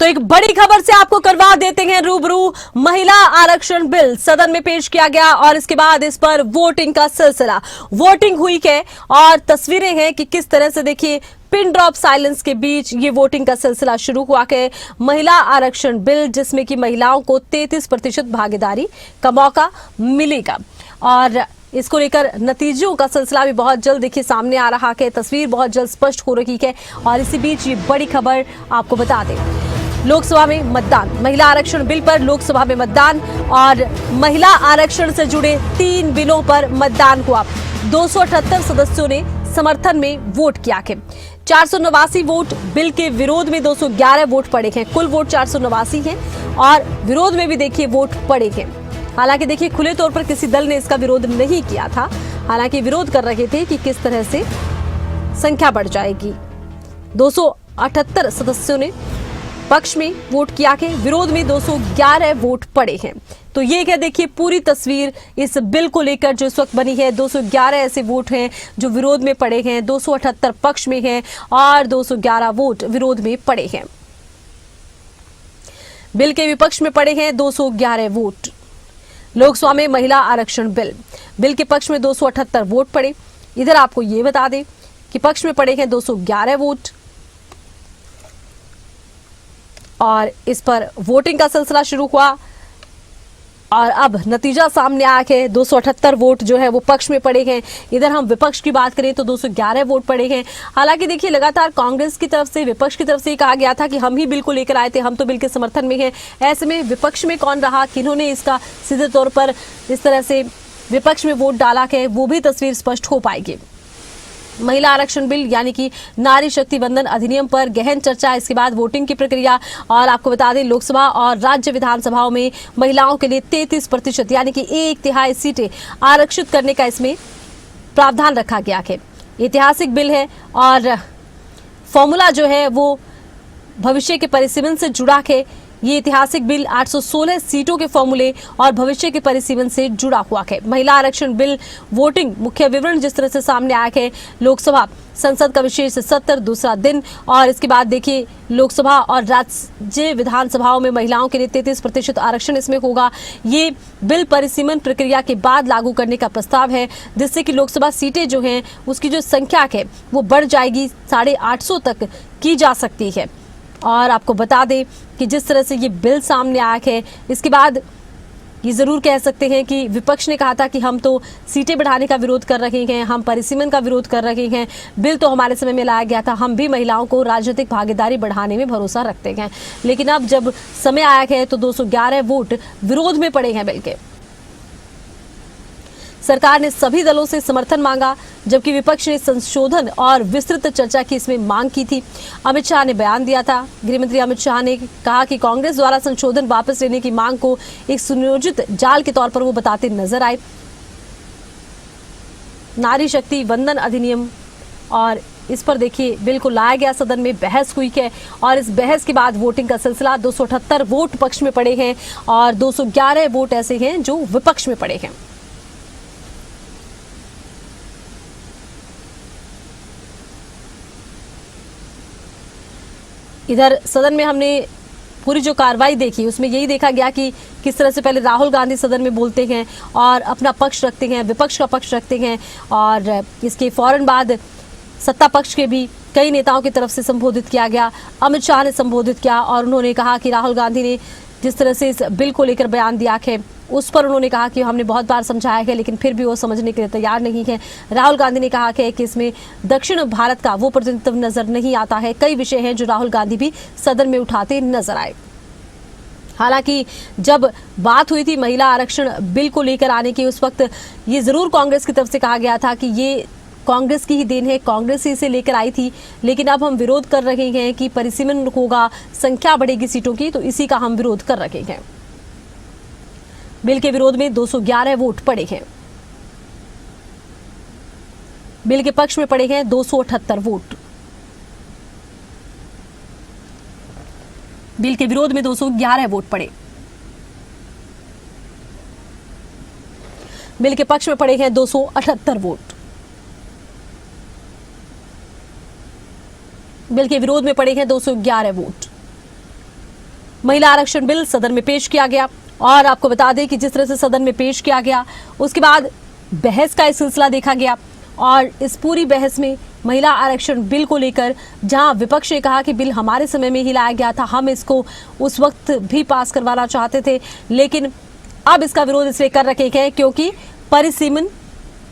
तो एक बड़ी खबर से आपको करवा देते हैं रूबरू। महिला आरक्षण बिल सदन में पेश किया गया और इसके बाद इस पर वोटिंग का सिलसिला, वोटिंग हुई है और तस्वीरें हैं कि किस तरह से देखिए पिन ड्रॉप साइलेंस के बीच ये वोटिंग का सिलसिला शुरू हुआ है। महिला आरक्षण बिल जिसमें कि महिलाओं को 33% भागीदारी का मौका मिलेगा और इसको लेकर नतीजों का सिलसिला भी बहुत जल्द देखिए सामने आ रहा है। तस्वीर बहुत जल्द स्पष्ट हो रही है और इसी बीच ये बड़ी खबर आपको बता दें, लोकसभा में मतदान, महिला आरक्षण बिल पर लोकसभा में मतदान और महिला आरक्षण से जुड़े 3 बिलों पर मतदान हुआ। 278 सदस्यों ने समर्थन में वोट किया है। 489 वोट, बिल के विरोध में 211 वोट पड़े हैं। कुल वोट 489 हैं और विरोध में भी देखिए वोट पड़े हैं। हालांकि देखिए खुले तौर पर किसी दल ने इसका विरोध नहीं किया था, हालांकि विरोध कर रहे थे कि किस तरह से संख्या बढ़ जाएगी। 278 सदस्यों ने पक्ष में वोट किया है, विरोध में 211 वोट पड़े हैं। तो ये क्या देखिए पूरी तस्वीर इस बिल को लेकर जो इस वक्त बनी है। 211 ऐसे वोट हैं जो विरोध में पड़े हैं, 278 पक्ष में हैं और 211 वोट विरोध में पड़े हैं। बिल के विपक्ष में पड़े हैं 211 वोट। लोकसभा में महिला आरक्षण बिल के पक्ष में 278 वोट पड़े। इधर आपको ये बता दें कि पक्ष में पड़े हैं 211 वोट और इस पर वोटिंग का सिलसिला शुरू हुआ और अब नतीजा सामने आया है। 278 वोट जो है वो पक्ष में पड़े हैं। इधर हम विपक्ष की बात करें तो 211 वोट पड़े हैं। हालांकि देखिए लगातार कांग्रेस की तरफ से, विपक्ष की तरफ से कहा गया था कि हम ही बिल को लेकर आए थे, हम तो बिल के समर्थन में हैं। ऐसे में विपक्ष में कौन रहा, किन्होंने इसका सीधे तौर पर इस तरह से विपक्ष में वोट डाला है, वो भी तस्वीर स्पष्ट हो पाएगी। महिला आरक्षण बिल यानी कि नारी शक्ति वंदन अधिनियम पर गहन चर्चा, इसके बाद वोटिंग की प्रक्रिया और आपको बता दें लोकसभा और राज्य विधानसभाओं में महिलाओं के लिए 33% यानी कि 1/3 सीटें आरक्षित करने का इसमें प्रावधान रखा गया है। ऐतिहासिक बिल है और फॉर्मूला जो है वो भविष्य के परिसीमन से जुड़ा है। ये ऐतिहासिक बिल 816 सीटों के फॉर्मूले और भविष्य के परिसीमन से जुड़ा हुआ है। महिला आरक्षण बिल वोटिंग मुख्य विवरण जिस तरह से सामने आया है, लोकसभा संसद का विशेष सत्र दूसरा दिन और इसके बाद देखिए लोकसभा और राज्य विधानसभाओं में महिलाओं के लिए 33% आरक्षण इसमें होगा। ये बिल परिसीमन प्रक्रिया के बाद लागू करने का प्रस्ताव है जिससे कि लोकसभा सीटें जो हैं उसकी जो संख्या है वो बढ़ जाएगी, 850 तक की जा सकती है। और आपको बता दें कि जिस तरह से ये बिल सामने आया है, इसके बाद ये जरूर कह सकते हैं कि विपक्ष ने कहा था कि हम तो सीटें बढ़ाने का विरोध कर रहे हैं, हम परिसीमन का विरोध कर रहे हैं, बिल तो हमारे समय में लाया गया था, हम भी महिलाओं को राजनीतिक भागीदारी बढ़ाने में भरोसा रखते हैं। लेकिन अब जब समय आया है तो 211 वोट विरोध में पड़े हैं बिल के। सरकार ने सभी दलों से समर्थन मांगा जबकि विपक्ष ने संशोधन और विस्तृत चर्चा की इसमें मांग की थी। अमित शाह ने बयान दिया था। गृहमंत्री अमित शाह ने कहा कि कांग्रेस द्वारा संशोधन वापस लेने की मांग को एक सुनियोजित जाल के तौर पर वो बताते नजर आए। नारी शक्ति वंदन अधिनियम और इस पर देखिए बिल को लाया गया, सदन में बहस हुई है और इस बहस के बाद वोटिंग का सिलसिला 278 वोट पक्ष में पड़े हैं और 211 वोट ऐसे हैं जो विपक्ष में पड़े हैं। इधर सदन में हमने पूरी जो कार्रवाई देखी उसमें यही देखा गया कि किस तरह से पहले राहुल गांधी सदन में बोलते हैं और अपना पक्ष रखते हैं, विपक्ष का पक्ष रखते हैं और इसके फौरन बाद सत्ता पक्ष के भी कई नेताओं की तरफ से संबोधित किया गया। अमित शाह ने संबोधित किया और उन्होंने कहा कि राहुल गांधी ने जिस तरह से इस बिल को लेकर बयान दिया है उस पर उन्होंने कहा कि हमने बहुत बार समझाया है लेकिन फिर भी वो समझने के लिए तैयार नहीं है। राहुल गांधी ने कहा है कि इसमें दक्षिण भारत का वो प्रतिनिधित्व नजर नहीं आता है। कई विषय हैं जो राहुल गांधी भी सदन में उठाते नजर आए। हालांकि जब बात हुई थी महिला आरक्षण बिल को लेकर आने की, उस वक्त ये जरूर कांग्रेस की तरफ से कहा गया था कि ये कांग्रेस की ही देन है, कांग्रेस ही इसे लेकर आई थी। लेकिन अब हम विरोध कर रहे हैं कि परिसीमन होगा, संख्या बढ़ेगी सीटों की, तो इसी का हम विरोध कर रहे हैं। बिल के विरोध में 211 वोट पड़े हैं। बिल के पक्ष में पड़े हैं 278 वोट। बिल के विरोध में 211 वोट पड़े। बिल के पक्ष में पड़े हैं 278 वोट। बिल के विरोध में पड़े हैं 211 वोट। महिला आरक्षण बिल सदन में पेश किया गया और आपको बता दें कि जिस तरह से सदन में पेश किया गया उसके बाद बहस का सिलसिला देखा गया और इस पूरी बहस में महिला आरक्षण बिल को लेकर जहां विपक्ष ने कहा कि बिल हमारे समय में ही लाया गया था, हम इसको उस वक्त भी पास करवाना चाहते थे, लेकिन अब इसका विरोध इसलिए कर रखे हैं क्योंकि परिसीमन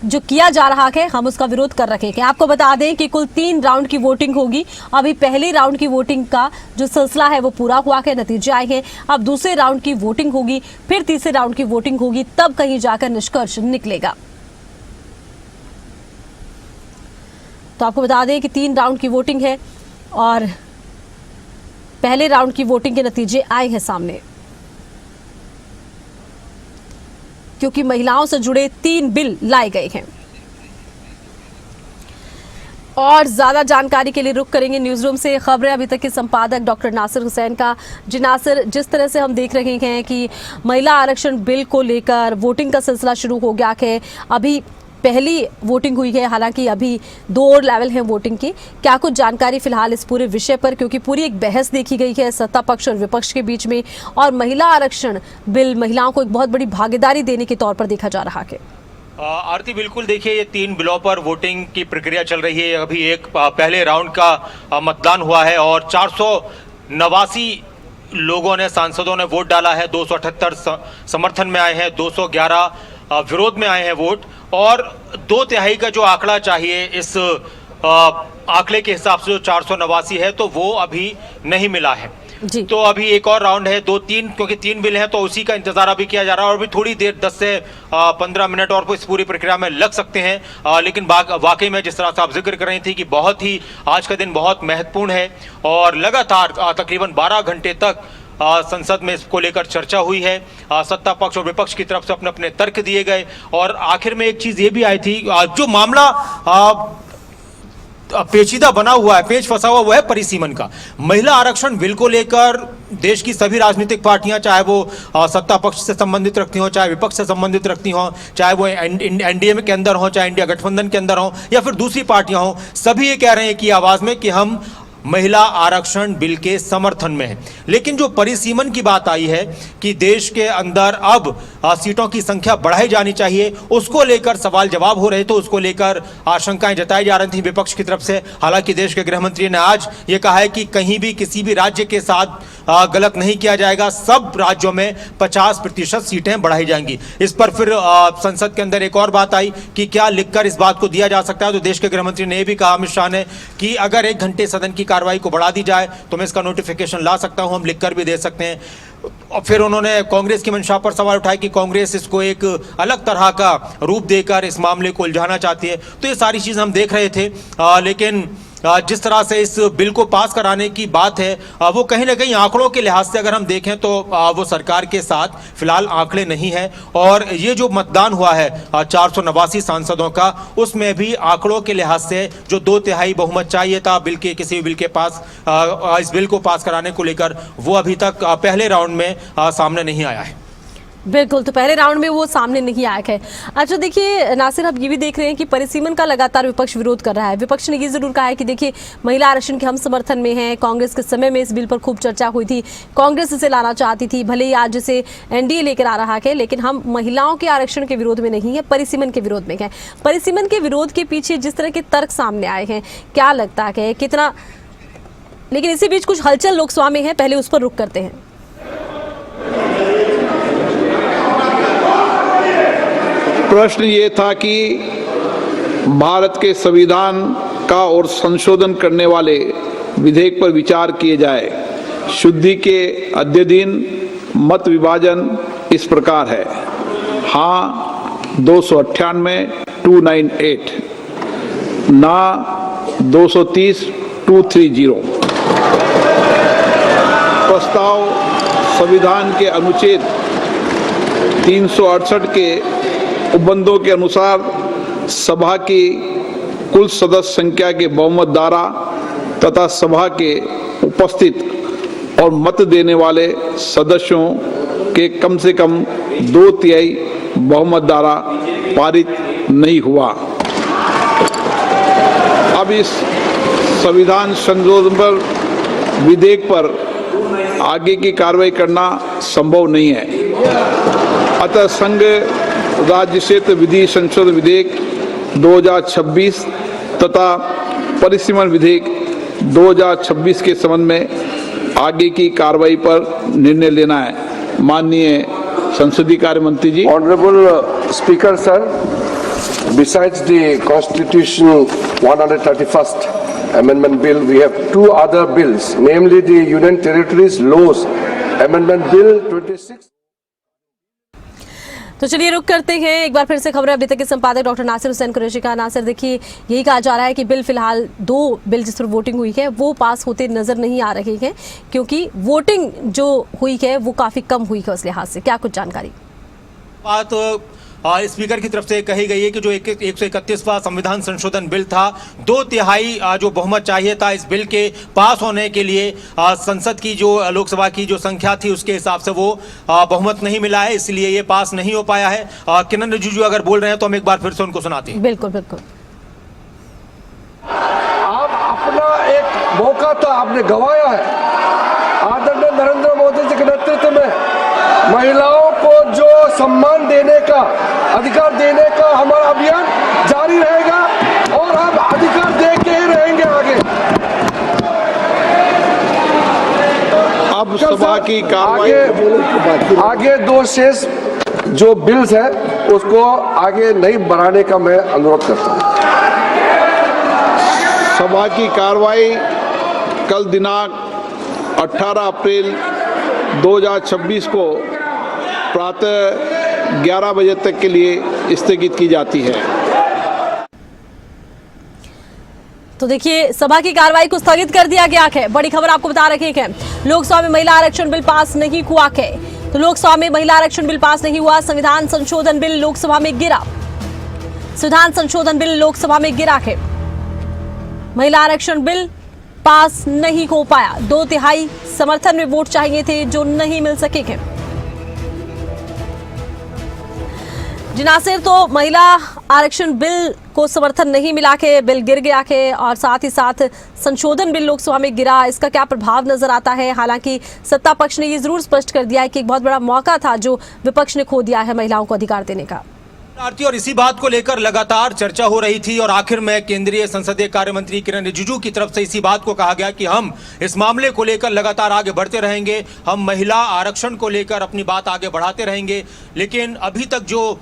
जो किया जा रहा है हम उसका विरोध कर रखे हैं। आपको बता दें कि कुल 3 राउंड की वोटिंग होगी। अभी पहले राउंड की वोटिंग का जो सिलसिला है वो पूरा हुआ है, नतीजे आए हैं। अब दूसरे राउंड की वोटिंग होगी, फिर तीसरे राउंड की वोटिंग होगी, तब कहीं जाकर निष्कर्ष निकलेगा। तो आपको बता दें कि 3 राउंड की वोटिंग है और पहले राउंड की वोटिंग के नतीजे आए हैं सामने, क्योंकि महिलाओं से जुड़े 3 बिल लाए गए हैं। और ज्यादा जानकारी के लिए रुख करेंगे न्यूज रूम से खबरें अभी तक के संपादक डॉक्टर नासिर हुसैन का। जी नासिर, जिस तरह से हम देख रहे हैं कि महिला आरक्षण बिल को लेकर वोटिंग का सिलसिला शुरू हो गया है, अभी पहली वोटिंग हुई है, हालांकि अभी 2 और लेवल हैं वोटिंग की। क्या कुछ जानकारी फिलहाल इस पूरे विषय पर, क्योंकि पूरी एक बहस देखी गई है सत्ता पक्ष और विपक्ष के बीच में, और महिला आरक्षण बिल महिलाओं को एक बहुत बड़ी भागीदारी देने के तौर पर देखा जा रहा है। आरती, बिल्कुल देखिए, ये 3 बिलों पर वोटिंग की प्रक्रिया चल रही है। अभी एक पहले राउंड का मतदान हुआ है और 489 लोगों ने, सांसदों ने वोट डाला है। 278 समर्थन में आए हैं, 211 विरोध में आए हैं वोट, और 2/3 का जो आंकड़ा चाहिए इस आंकड़े के हिसाब से जो 489 है, तो वो अभी नहीं मिला है जी। तो अभी एक और राउंड है, 2-3, क्योंकि 3 बिल हैं तो उसी का इंतजार अभी किया जा रहा है। और अभी थोड़ी देर 10 से 15 मिनट और इस पूरी प्रक्रिया में लग सकते हैं। लेकिन वाकई में जिस तरह से आप जिक्र कर रही थी कि बहुत ही आज का दिन बहुत महत्वपूर्ण है और लगातार तकरीबन 12 घंटे तक संसद में इसको लेकर चर्चा हुई है। सत्ता पक्ष और विपक्ष की तरफ से अपने अपने तर्क दिए गए और आखिर में एक चीज ये भी आई थी, जो मामला पेचीदा बना हुआ है, पेच फंसा हुआ, वो है परिसीमन का। महिला आरक्षण बिल को लेकर देश की सभी राजनीतिक पार्टियां, चाहे वो सत्ता पक्ष से संबंधित रखती हो, चाहे विपक्ष से संबंधित रखती हो, चाहे वो एनडीए के अंदर हो, चाहे इंडिया गठबंधन के अंदर हो, या फिर दूसरी पार्टियां हो, सभी ये कह रहे हैं कि आवाज में कि हम महिला आरक्षण बिल के समर्थन में है। लेकिन जो परिसीमन की बात आई है कि देश के अंदर अब सीटों की संख्या बढ़ाई जानी चाहिए, उसको लेकर सवाल जवाब हो रहे, तो उसको लेकर आशंकाएं जताई जा रही थी विपक्ष की तरफ से। हालांकि देश के गृह मंत्री ने आज ये कहा है कि कहीं भी किसी भी राज्य के साथ गलत नहीं किया जाएगा, सब राज्यों में 50% सीटें बढ़ाई जाएंगी। इस पर फिर संसद के अंदर एक और बात आई कि क्या लिखकर इस बात को दिया जा सकता है। तो देश के गृह मंत्री ने भी कहा, अमित शाह ने, कि अगर 1 घंटे सदन की कार्रवाई को बढ़ा दी जाए तो मैं इसका नोटिफिकेशन ला सकता हूं, हम लिखकर भी दे सकते हैं। और फिर उन्होंने कांग्रेस की मंशा पर सवाल उठाया कि कांग्रेस इसको एक अलग तरह का रूप देकर इस मामले को उलझाना चाहती है। तो ये सारी चीजें हम देख रहे थे, लेकिन जिस तरह से इस बिल को पास कराने की बात है, वो कहीं ना कहीं आंकड़ों के लिहाज से अगर हम देखें तो वो सरकार के साथ फिलहाल आंकड़े नहीं है। और ये जो मतदान हुआ है 489 सांसदों का, उसमें भी आंकड़ों के लिहाज से जो 2/3 बहुमत चाहिए था बिल के, किसी भी बिल के पास, इस बिल को पास कराने को लेकर, वो अभी तक पहले राउंड में सामने नहीं आया है। बिल्कुल, तो पहले राउंड में वो सामने नहीं आया है। अच्छा देखिए नासिर, अब ये भी देख रहे हैं कि परिसीमन का लगातार विपक्ष विरोध कर रहा है। विपक्ष ने ये जरूर कहा है कि देखिए महिला आरक्षण के हम समर्थन में हैं, कांग्रेस के समय में इस बिल पर खूब चर्चा हुई थी, कांग्रेस इसे लाना चाहती थी, भले ही आज इसे एनडीए लेकर आ रहा है, लेकिन हम महिलाओं के आरक्षण के विरोध में नहीं है, परिसीमन के विरोध में है। परिसीमन के विरोध के पीछे जिस तरह के तर्क सामने आए हैं, क्या लगता है कितना, लेकिन इसी बीच कुछ हलचल लोकसभा में है, पहले उस पर रुख करते हैं। प्रश्न ये था कि भारत के संविधान का और संशोधन करने वाले विधेयक पर विचार किए जाए। शुद्धि के अद्य दिन मत विभाजन इस प्रकार है: हाँ 298 298, ना 230 230। प्रस्ताव संविधान के अनुच्छेद 368 के उपबंधों के अनुसार सभा की कुल सदस्य संख्या के बहुमत द्वारा तथा सभा के उपस्थित और मत देने वाले सदस्यों के कम से कम 2/3 बहुमत द्वारा पारित नहीं हुआ। अब इस संविधान संशोधन पर विधेयक पर आगे की कार्रवाई करना संभव नहीं है। अतः संघ राज्य क्षेत्र विधि संशोधन विधेयक 2026 तथा परिसीमन विधेयक 2026 के संबंध में आगे की कार्रवाई पर निर्णय लेना है। माननीय संसदीय कार्य मंत्री जी। Honorable Speaker, sir, besides the Constitution 131st Amendment Bill, we have two other bills, namely the Union Territories Laws Amendment Bill 26. तो चलिए रुक करते हैं एक बार फिर से खबरें। अभी तक के संपादक डॉक्टर नासिर हुसैन कुरैशी का। नासिर, देखिए यही कहा जा रहा है कि बिल फिलहाल 2 बिल जिस पर वोटिंग हुई है वो पास होते नजर नहीं आ रहे हैं, क्योंकि वोटिंग जो हुई है वो काफी कम हुई है। उस लिहाज से क्या कुछ जानकारी? बात स्पीकर की तरफ से कही गई है कि जो 131वां संविधान संशोधन बिल था, 2/3 जो बहुमत चाहिए था इस बिल के पास होने के लिए, संसद की जो लोकसभा की जो संख्या थी उसके हिसाब से वो बहुमत नहीं मिला है, इसलिए ये पास नहीं हो पाया है। किरण रिजिजू अगर बोल रहे हैं तो हम एक बार फिर से उनको सुनाते हैं। बिल्कुल बिल्कुल। आप अपना एक मौका था, आपने गंवाया है। आदरणीय नरेंद्र मोदी जी के नेतृत्व में महिलाओं को जो सम्मान देने का, अधिकार देने का हमारा अभियान जारी रहेगा और हम अधिकार दे के ही रहेंगे आगे। अब सभा की कार्रवाई आगे 2 शेष जो बिल्स है उसको आगे नहीं बढ़ाने का मैं अनुरोध करता हूँ। सभा की कार्रवाई कल दिनांक 18 अप्रैल 2026 को प्रातः 11 बजे तक के लिए स्थगित की जाती है। तो देखिए सभा की कार्रवाई को स्थगित कर दिया गया है। बड़ी खबर आपको बता रहे हैं, लोकसभा में महिला आरक्षण बिल पास नहीं हुआ है। तो लोकसभा में महिला आरक्षण बिल पास नहीं हुआ। संविधान संशोधन बिल लोकसभा में गिरा। संविधान संशोधन बिल लोकसभा में गिरा है। महिला आरक्षण बिल पास नहीं हो पाया। 2/3 समर्थन में वोट चाहिए थे जो नहीं मिल सके हैं। नासिर, तो महिला आरक्षण बिल को समर्थन नहीं मिला के बिल गिर गया है और साथ ही साथ संशोधन बिल लोकसभा में गिरा। इसका क्या प्रभाव नजर आता है? हालांकि सत्ता पक्ष ने ये जरूर स्पष्ट कर दिया है कि एक बहुत बड़ा मौका था जो विपक्ष ने खो दिया है महिलाओं को अधिकार देने का। आरती, और इसी बात को लेकर लगातार चर्चा हो रही थी और आखिर में केंद्रीय संसदीय कार्य मंत्री किरण रिजिजू की तरफ से इसी बात को कहा गया कि हम इस मामले को लेकर लगातार आगे बढ़ते रहेंगे, हम महिला आरक्षण को लेकर अपनी बात आगे बढ़ाते रहेंगे। लेकिन अभी तक जो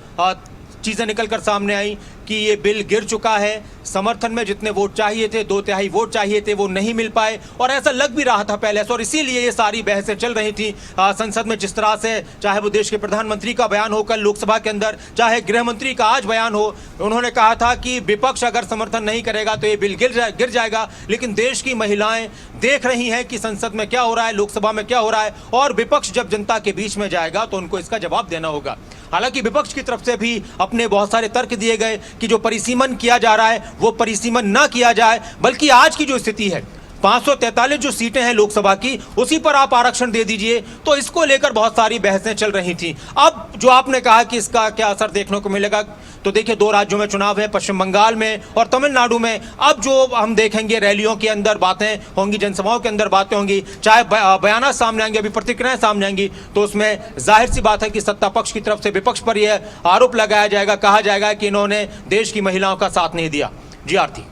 चीजें निकलकर सामने आई कि ये बिल गिर चुका है। समर्थन में जितने वोट चाहिए थे, 2/3 वोट चाहिए थे, वो नहीं मिल पाए और ऐसा लग भी रहा था पहले से, और इसीलिए ये सारी बहसें चल रही थी संसद में। जिस तरह से चाहे वो देश के प्रधानमंत्री का बयान हो कल लोकसभा के अंदर, चाहे गृह मंत्री का आज बयान हो, उन्होंने कहा था कि विपक्ष अगर समर्थन नहीं करेगा तो ये बिल गिर जाएगा। लेकिन देश की महिलाएं देख रही हैं कि संसद में क्या हो रहा है, लोकसभा में क्या हो रहा है, और विपक्ष जब जनता के बीच में जाएगा तो उनको इसका जवाब देना होगा। हालांकि विपक्ष की तरफ से भी अपने बहुत सारे तर्क दिए गए कि जो परिसीमन किया जा रहा है वो परिसीमन ना किया जाए, बल्कि आज की जो स्थिति है 543 जो सीटें हैं लोकसभा की, उसी पर आप आरक्षण दे दीजिए। तो इसको लेकर बहुत सारी बहसें चल रही थी। अब जो आपने कहा कि इसका क्या असर देखने को मिलेगा, तो देखिए 2 राज्यों में चुनाव है, पश्चिम बंगाल में और तमिलनाडु में। अब जो हम देखेंगे रैलियों के अंदर बातें होंगी, जनसभाओं के अंदर बातें होंगी, चाहे बयान सामने आएंगे, अभी प्रतिक्रियाएं सामने आएंगी, तो उसमें जाहिर सी बात है कि सत्ता पक्ष की तरफ से विपक्ष पर यह आरोप लगाया जाएगा, कहा जाएगा कि इन्होंने देश की महिलाओं का साथ नहीं दिया। जी आरती।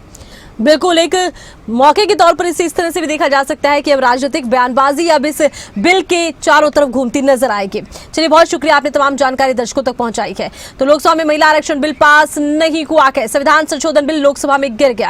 बिल्कुल, एक मौके के तौर पर इस तरह से भी देखा जा सकता है कि अब राजनीतिक बयानबाजी अब इस बिल के चारों तरफ घूमती नजर आएगी। चलिए, बहुत शुक्रिया, आपने तमाम जानकारी दर्शकों तक पहुंचाई है। तो लोकसभा में महिला आरक्षण बिल पास नहीं हुआ है। संविधान संशोधन बिल लोकसभा में गिर गया।